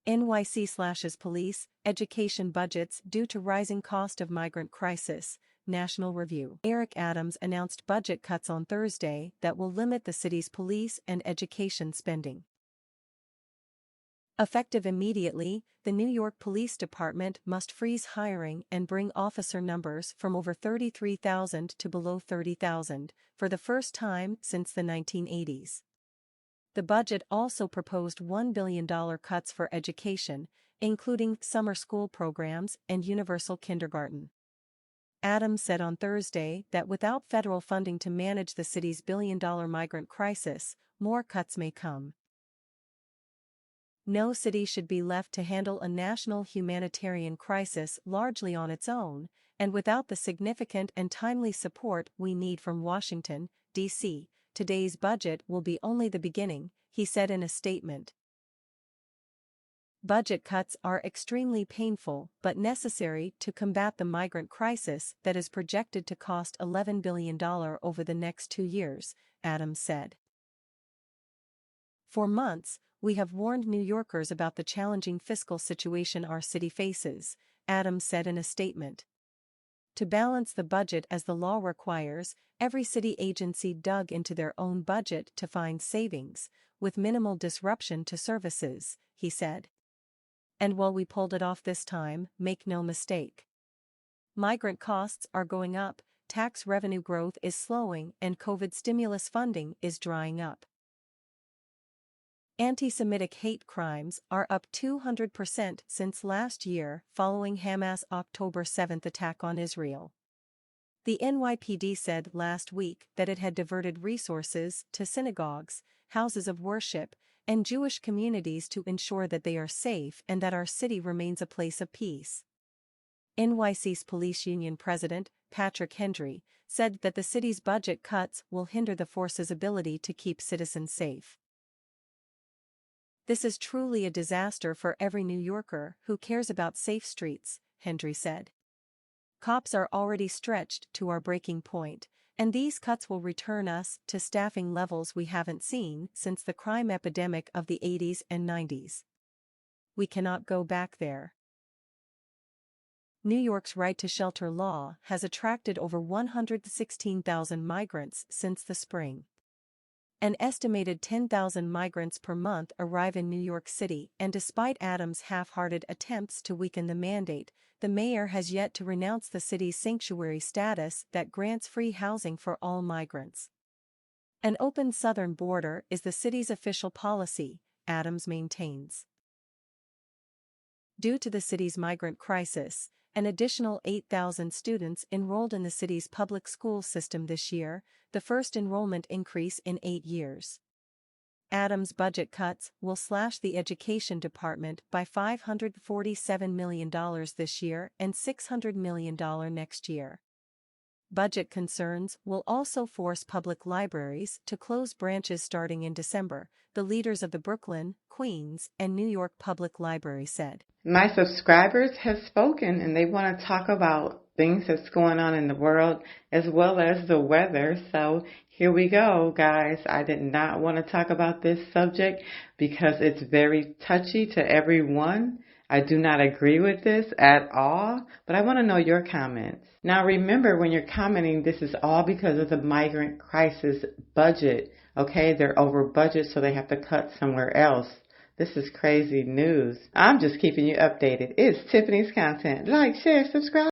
NYC Slashes police, education budgets due to rising cost of migrant crisis, National Review. Eric Adams announced budget cuts on Thursday that will limit the city's police and education spending. Effective immediately, the New York Police Department must freeze hiring and bring officer numbers from over 33,000 to below 30,000, for the first time since the 1980s. The budget also proposed $1 billion cuts for education, including summer school programs and universal kindergarten. Adams said on Thursday that without federal funding to manage the city's billion-dollar migrant crisis, more cuts may come. No city should be left to handle a national humanitarian crisis largely on its own, and without the significant and timely support we need from Washington, D.C. Today's budget will be only the beginning, he said in a statement. Budget cuts are extremely painful but necessary to combat the migrant crisis that is projected to cost $11 billion over the next 2 years, Adams said. For months, we have warned New Yorkers about the challenging fiscal situation our city faces, Adams said in a statement. To balance the budget as the law requires, every city agency dug into their own budget to find savings, with minimal disruption to services, he said. And while we pulled it off this time, make no mistake. Migrant costs are going up, tax revenue growth is slowing, and COVID stimulus funding is drying up. Anti-Semitic hate crimes are up 200% since last year following Hamas' October 7 attack on Israel. The NYPD said last week that it had diverted resources to synagogues, houses of worship, and Jewish communities to ensure that they are safe and that our city remains a place of peace. NYC's police union president, Patrick Hendry, said that the city's budget cuts will hinder the force's ability to keep citizens safe. This is truly a disaster for every New Yorker who cares about safe streets, Hendry said. Cops are already stretched to our breaking point, and these cuts will return us to staffing levels we haven't seen since the crime epidemic of the 80s and 90s. We cannot go back there. New York's right to shelter law has attracted over 116,000 migrants since the spring. An estimated 10,000 migrants per month arrive in New York City, and despite Adams' half-hearted attempts to weaken the mandate, the mayor has yet to renounce the city's sanctuary status that grants free housing for all migrants. An open southern border is the city's official policy, Adams maintains. Due to the city's migrant crisis, an additional 8,000 students enrolled in the city's public school system this year, the first enrollment increase in 8 years. Adams' budget cuts will slash the education department by $547 million this year and $600 million next year. Budget concerns will also force public libraries to close branches starting in December, the leaders of the Brooklyn, Queens, and New York Public Library said. My subscribers have spoken, and they want to talk about things that's going on in the world as well as the weather. So here we go, guys. I did not want to talk about this subject because it's very touchy to everyone. I do not agree with this at all, but I want to know your comments. Now remember, when you're commenting, this is all because of the migrant crisis budget. Okay, they're over budget, so they have to cut somewhere else. This is crazy news. I'm just keeping you updated. It's Tiffanys Content. Like, share, subscribe.